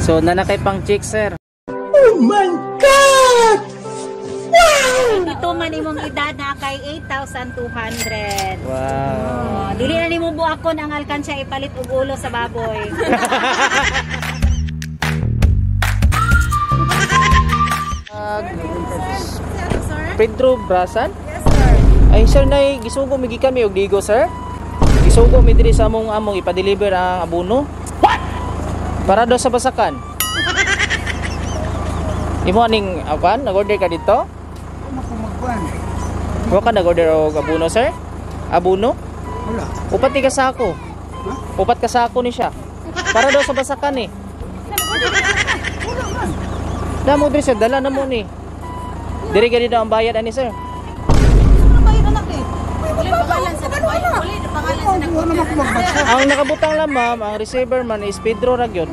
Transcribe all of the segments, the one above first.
So, nanakay pang chick, sir. Oh my God! Wow! Ito man imong edad na kay 8,200. Wow. Dili na nimo buakon ang alkansya ipalit og ulo sa baboy. Pedro Brasan? Yes, sir. Ay, sir, nay gisugo migikan mi og digo, sir. Gisugo mi diri sa among ipa-deliver ang abono. What? Para daw sa basakan. Imo aning apan, nag-order ka dito? Ano ko magkuhan? Wa ka nag-order og abono, sir? Abono? Wala. Upat ni ka sa ako. Upat ka sa ako ni siya. Para daw sa basakan eh. Wala man. Damo diri, sir, dala na mo ni. Diri gani daw ang bayad ani, sir. Ano ba 'yung anak eh? Wala pangalan sa baboy. Wala pangalan sa Wala naman ako magbasa. Ang nakabutang lang, ma'am, ang receiver man is Pedro Ragyod.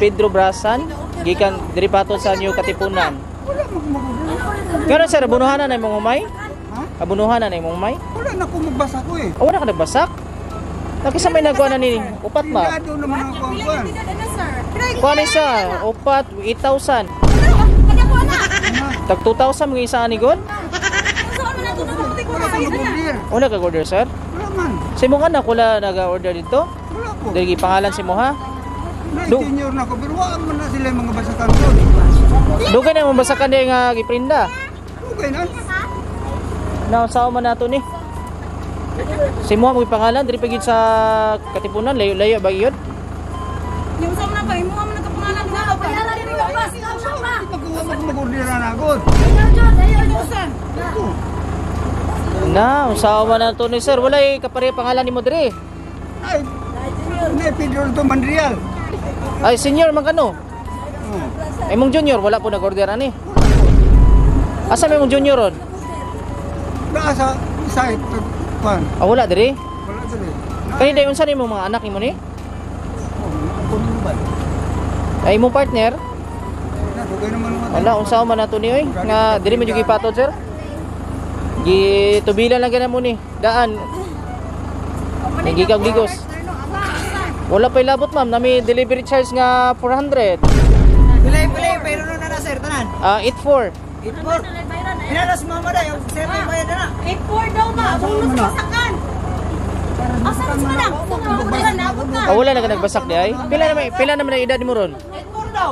Pedro Brasan, gikan diri paton sa New Katipunan. Wala mag-order. Pero sir, abunuhanan na imong umay? Ha? Abunuhanan na imong umay? Wala na ako magbasa ko eh. O wala ka nagbasak? Nakisa may nagkuha na ni upat ba? Pindado naman ako ang kuhan. Kuha ni sa upat 8,000. Tag 2,000 mga isa ani god? Wala ko mag-order. Wala ka order, sir? Wala man. Si mong anak wala nag-order dito? Wala ko. Dili pangalan si mo ha? Do- Na-senior na ako. Pero wala man na sila yung mga basakan ko. Dugay na imong basakan di nga giprinda. Okay na. Nausaw man nato ni. Si mo mo pangalan diri pagid sa Katipunan, layo-layo ba yun? Yung sa na ba imo man nagkapangalan na ba? Wala diri ba? Mag-order na ako. Na, usawa man nato ni sir, walay kapare pangalan nimo diri. Ay, hindi, Pedro to Mandrial. Ay senior man kano? Oh. Ay mong junior wala po nag-order ani. Asa may mong junior ron? Nasa site. Pan. Ah wala diri. Wala dali. Kani dayon sa nimo mga anak nimo ni? Ako ba? Ay imong partner? Dugay naman mga. Wala usawa man nato ni oy nga diri medyo gipatod sir. Gitubilan lang gana mo ni. Daan. Nagigag digos. Wala pa ilabot ma'am, nami delivery charge nga 400. Pilay, pero na sir, tanan. 84. 84. Inaras mama da, yung sir yung bayad na. 8-4 daw ba? Bonus pasakan. Asa na lang? Wala na ako ka. Wala na ka nagbasak di ay. Pila naman ang edad mo ron? 8-4 daw.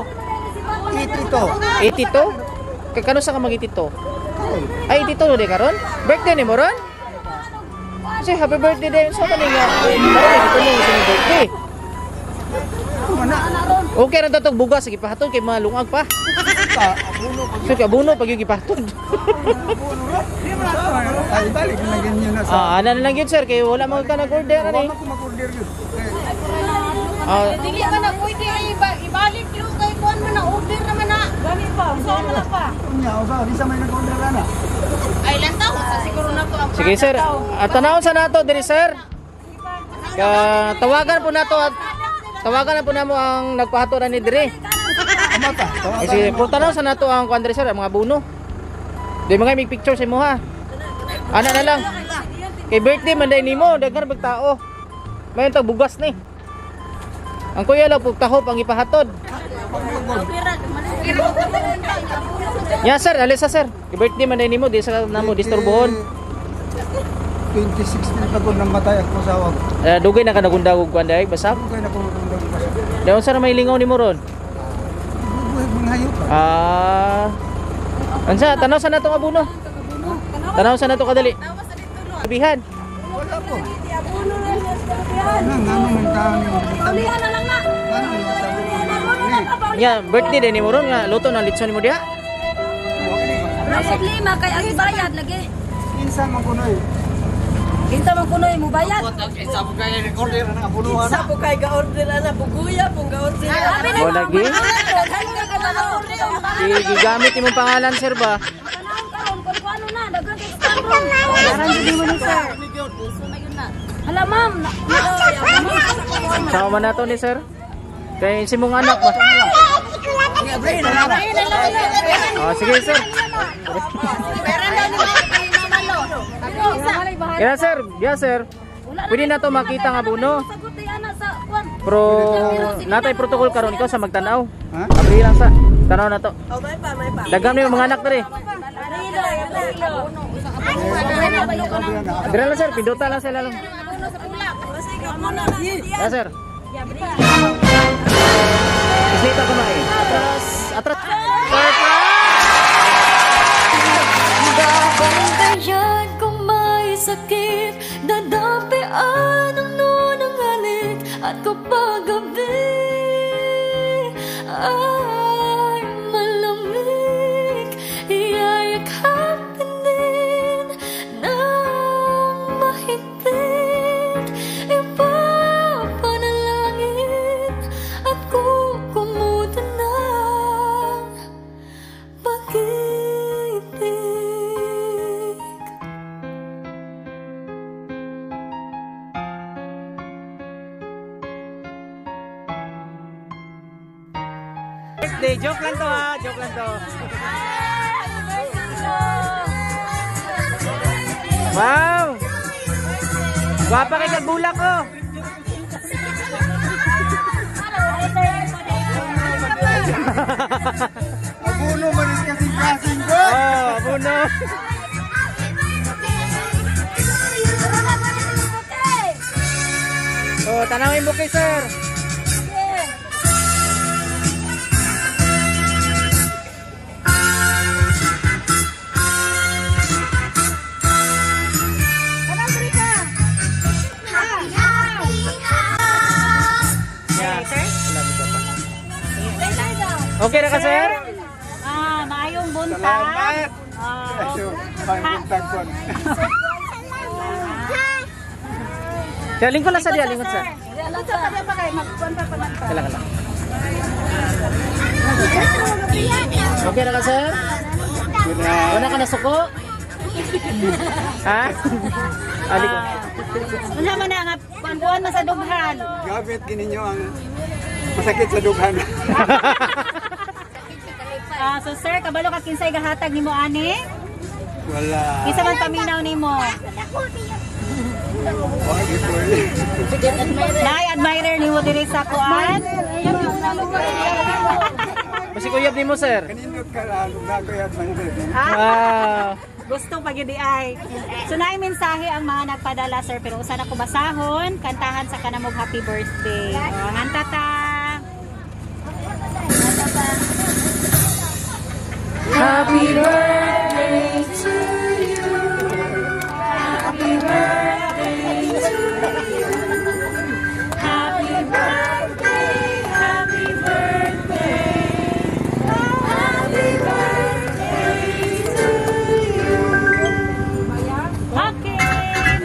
82. 82? Kano sa ka mag-82? Ay 82 no di karon? Birthday ni mo ron? Kasi happy birthday din sa kanila. Karon ito mo sa birthday. Okay ra datog bugas sige pahatod kay mga lungag pa. So kabuno pag yung gipahatod. Ay, balik na ganyan na sa. Ana na lang yun sir kay wala mo ka nag-order ani. Wala ko mag-order yun. Dili man na pwede ibalik yung kay kuan mo na order naman na. Gani pa, saan na pa? Nya, usa, di sa may nag-order na. Ay lang daw sa siguro na to ang. Sige sir, tanawon sa nato diri sir. Tawagan po nato at tawagan na po namo ang nagpahatod ani diri. Amata. Sige, po tanawon sa nato ang kuan diri sir, ang mga buno. Di mga mig picture sa imo ha. Ana na lang. Kay birthday man day nimo, daghan bag tao. Mayon tag bugas ni. Ang kuya lang pug tahop ang ipahatod. Ya sir, alisa sir. Kay birthday man day nimo, di sa namo disturbohon. 2016 tagod nang matay ako sa awag. Dugay na ka nagundag og kuan day basak. Kaya na ko nagundang basa. Dayon sir may lingaw nimo ron. Mga hayop. Ansa tanaw sa nato nga buno. Tanaw sa nato kadali. Sabihan. Wala po. Nang ano man kami. Ulihan na lang na. Ya, birthday din nimo ron nga luto ng litson nimo diha. Rasig lima kay ang bayad lagi. Insan man kunoy. Kinsa man kunoy mo bayad? Isa po kaya nag-order na abunuhan. Isa po kay ga-order na buguya pong ga-order. O lagi. Gigamit imong pangalan sir ba? Hala ma'am. Sama man nato ni sir. Kay si mong anak ba? Sige sir. Kaya sir, yeah sir. Pwede na to makita nga buno. Sagot ay ana sa kwan. Pero natay protocol karon ikaw sa magtanaw. Ha? Abri lang sa tanaw na to. Oh, may pa. Dagham na yung mga anak dere. Dire lang sir, pinduta lang sila lang. Yeah sir. Isita ko mai. Atras. Bantayan kung may sakit, dadapian ang nunang halik. At kapag gabi ay malamig, iyayakapin din ng mahigpit. Ipapanalangin at kukumutan ng pag-ibig. Birthday, joke lang to ha, joke lang to. Wow! Gwapa kay kagbulak ko. Abuno manis kasing klaseng ko. Oh, abuno. Oh, tanawin mo kay sir. Okay na ka sir? Maayong buntag. Salamat. Ah, Ayo, pangbuntag ko. Kaya lingkod lang sa diya, lingkod sir. Luto pa ba kay magkuan pa pa. Kailan ka lang. Okay na ka sir? Wala ka na suko? Ha? Ali ko. Unsa man nga kuan man sa dughan. Gabit gininyo ang masakit sa dughan. So sir, kabalo ka kinsay gahatag nimo ani? Wala. Isa man paminaw nimo. Wagi ko. Nay admirer nimo diri sa kuan. Kasi kuyab ni mo sir. Kanindot ka lang na ko yan man. Wow. Gusto pag yun ay. So naay mensahe ang mga nagpadala sir pero usa na ko basahon, kantahan sa kanamog happy birthday. O nganta ta. Happy birthday to you. Happy birthday to you. Happy birthday, happy birthday. Happy birthday to you. Okay,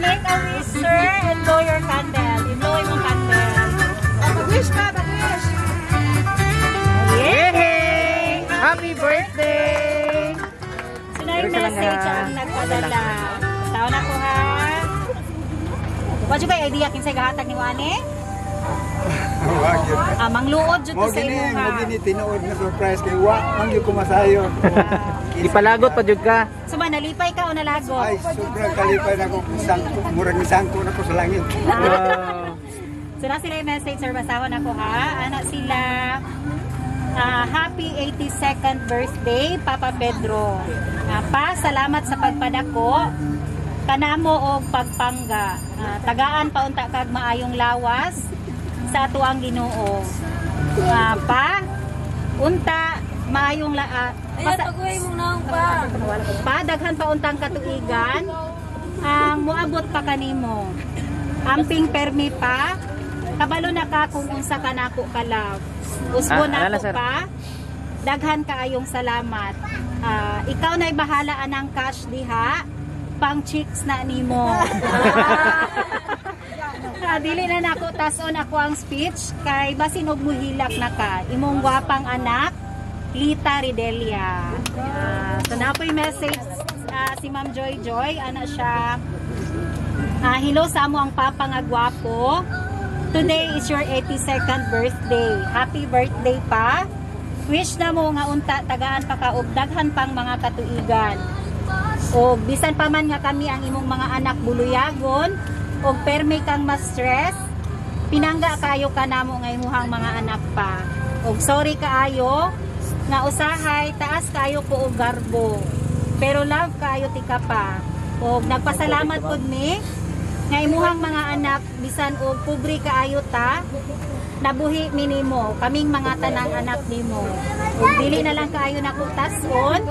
make a wish sir and blow your candle. I-blow yung candle. Mag-wish ka, mag-wish. Yay! Happy birthday! So na yung message ang nagpadala. Tao na ko ha. Wala ba idea kinsay gahatag ni Wani? Wagi. Mangluod jud Mo to sa gini, imo mo ha. gini tinuod na surprise kay wa man gyud ko masayon. Ipalagot pa jud ka. So ba nalipay ka o nalagot? Ay, sobrang kalipay na ko sangko, murag ni sangko na ko sa langit. Wow. So na sila yung message sir, basahon ako ha. Ana sila happy 82nd birthday Papa Pedro. Pa, salamat sa pagpadako. Kanamo og pagpangga. Tagaan pa unta kag maayong lawas sa atuang Ginoo. Pa, unta maayong daghan pa untang katuigan. Muabot pa kanimo. Amping permi pa. Kabalo na ka kung unsa ka nako kalab. Usbo na alala, ko sir. pa. Daghan kaayong salamat. Ikaw na'y bahala anang cash diha. Pang chicks na nimo. Dili na nako tason ako ang speech kay basin og muhilak na ka. Imong gwapang anak Lita Ridelia. So na po'y message si Ma'am Joy Joy. Ana siya. Hello sa amo ang papa nga gwapo. Today is your 82nd birthday. Happy birthday pa. Wish na mo nga unta tagaan pa ka og daghan pang mga katuigan. O bisan pa man nga kami ang imong mga anak buluyagon o permi kang ma-stress, pinangga kayo ka namo nga imuhang mga anak pa. O sorry kaayo nga usahay taas kayo po og garbo. Pero love kayo tika pa. O nagpasalamat pud mi nga imuhang mga anak bisan og pobre kaayo ta, nabuhi mi nimo kaming mga tanang anak nimo. Ug dili na lang kaayo nako tason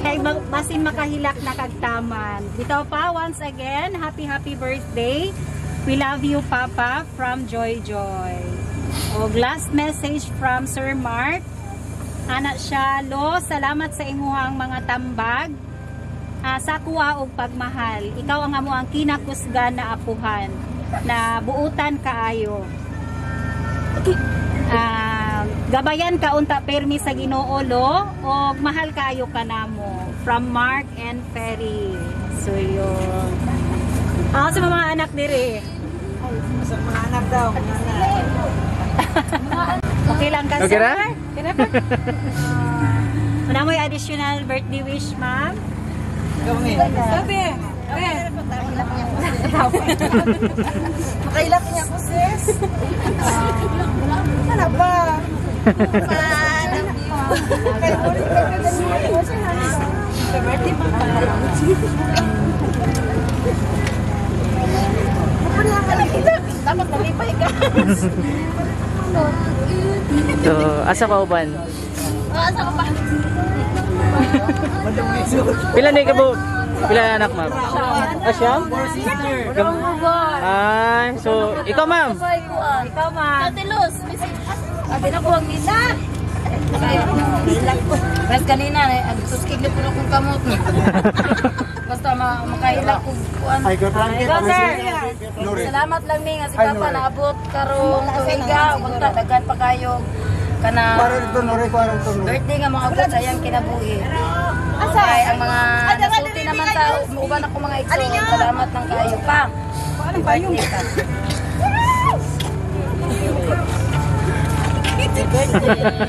kay basin makahilak na kagtaman. Bitaw pa once again, happy birthday. We love you Papa from Joy Joy. Og last message from Sir Mark. Ana siya, lo, salamat sa imuhang mga tambag. Sa kuha og pagmahal. Ikaw ang amo ang kinakusgan na apuhan na buutan kaayo. Gabayan ka unta permi sa Ginoo lo og mahal kaayo kanamo. From Mark and Ferry. So yun. Sa mga anak diri. Sa mga anak daw. Okay lang ka, Okay sir? ra? Ano mo yung additional birthday wish, ma'am? Sabi. Makailak niya ako, sis. Ano ba? Dapat nalipay ka. So, asa ka uban? Asa ka pa? Pila na ka po? Pila na anak, ma'am? Siyam? Ay, so, ikaw, ma'am? Ikaw, ma'am. Katilos. Sabi na ko ang isa. Mas kanina, agsuskig na po na kong kamot. Basta makahilak ko kuan. Ikaw, sir. Salamat lang ni nga si Papa naabot karong tuiga. Unta, daghan pa kayo. Kana birthday nga mga abot sa iyang kinabuhi. Kaya ang mga nasulti naman sa uban ako mga igsoon. Salamat lang kayo pa. Birthday ka.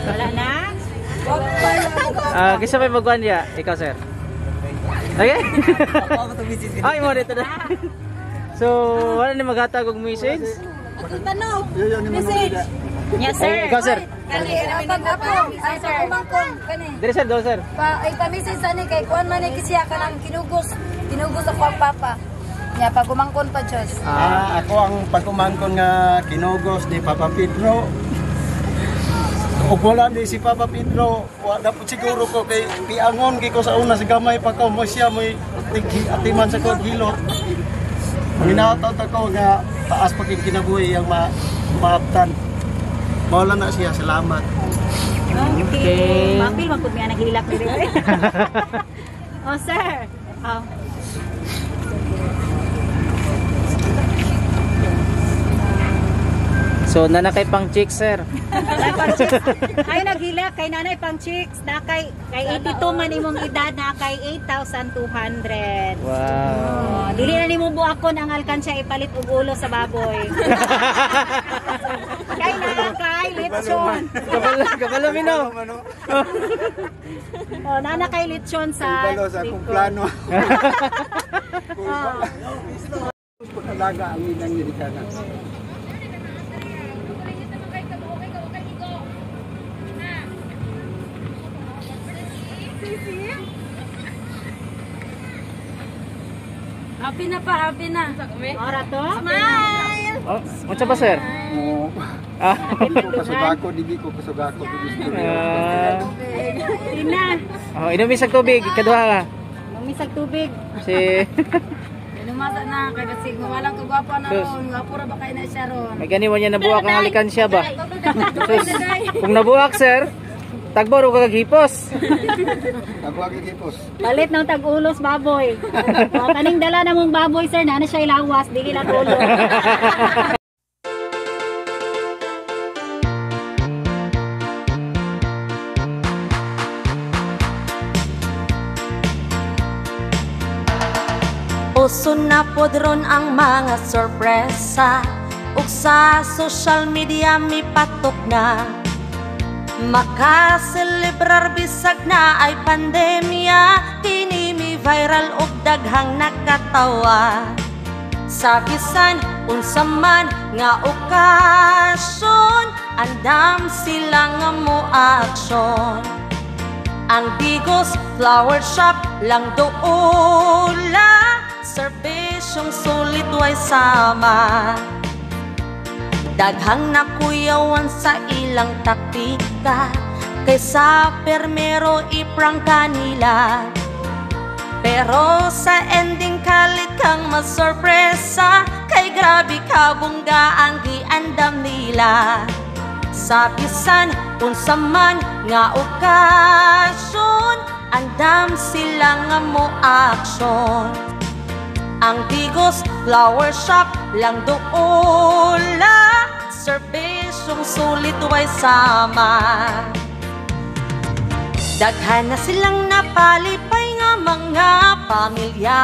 Wala na? Kisa may magkuhan niya? Ikaw, sir? Okay? Ay, mo dito na. So, wala na maghatag og message? Message. Yes, sir. Ikaw, sir? Kani, ay sir, umangkong. Kani. Dire, sir, daw, sir. Ay pa-message ani kay kuan man ni siya kanang kinugos ako ang papa. Nya pag umangkon pa Diyos. Ako ang pagkumangkon nga kinugos ni Papa Pedro. Ug wala ni si Papa Pedro, wala po siguro ko kay piangon gi ko sa una sa gamay pa ko mo siya mo'y atiman sa kong hilot. Minatot ako nga taas pa kinabuhi ang maabtan. Mawala na siya, salamat. Okay. Mapil, magpud niya naghilak ni rin. Oh, sir. Oh. So, nanakay pang chick, sir. Ay naghilak kay nanay pang chicks na kay 82 man imong edad na kay 8,200. Wow. Dili na nimo buakon ang alkansya ipalit og ulo sa baboy. Kay na kay lechon. Kabalo mino. Oh, nana kay lechon sa akong plano. Oh. Pagkalaga ang inang nilikanan. Happy na pa, happy na. Ora to? Smile. Oh, unsa ba, sir? Ah. Kasugako, digi ko kasugako. Tina, Oh, inumin sa tubig, kaduha ka. lumisag tubig. Si Lumasa na, kay basig walang kagwapo na ron. Gwapo ra ba kayo na siya ron? may ganiwan niya nabuak ang alikansya ba? Sus, kung nabuak, sir, tagbo ro kaghipos. Ako ang ikipos. Palit ng tag-ulos baboy. O, kaning dala na mong baboy, sir, na siya ilawas, dili na tulo. Uso na podron ang mga sorpresa ug sa social media mi patok na makaselebrar bisag na ay pandemya kini mi viral og daghang nakatawa. Sa bisan unsa man nga okasyon, andam sila nga mo aksyon. Ang Bigos Flower Shop lang doula, serbisyong sulit way sama. Daghang nakuyawan sa ilang taktika, kaysa permero iprang kanila. Pero sa ending kalit kang masorpresa, kay grabe ka bungga ang giandam nila. Sa bisan unsa man nga okasyon, andam sila nga mo aksyon. Ang Bigos Flower Shop lang doula, serbisyong sulit way sama. Daghan na silang napalipay nga mga pamilya,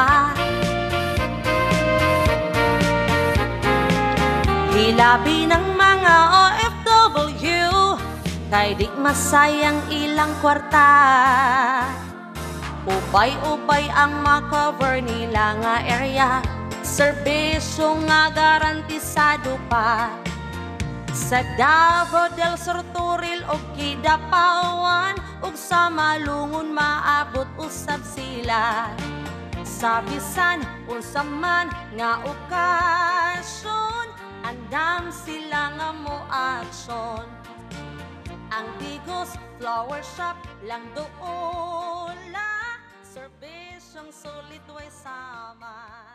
hilabi ng mga OFW, kay di masayang ilang kwarta. Upay-upay ang makover nila nga area, serbisyo nga garantisado pa. Sa Davao del Sur, Turil o Kidapawan, ug sa Malungon maabot usab sila. Sa bisan unsa man nga okasyon, andam sila nga mo aksyon. Ang Bigos Flower Shop lang doula, serbisyong sulit way sama.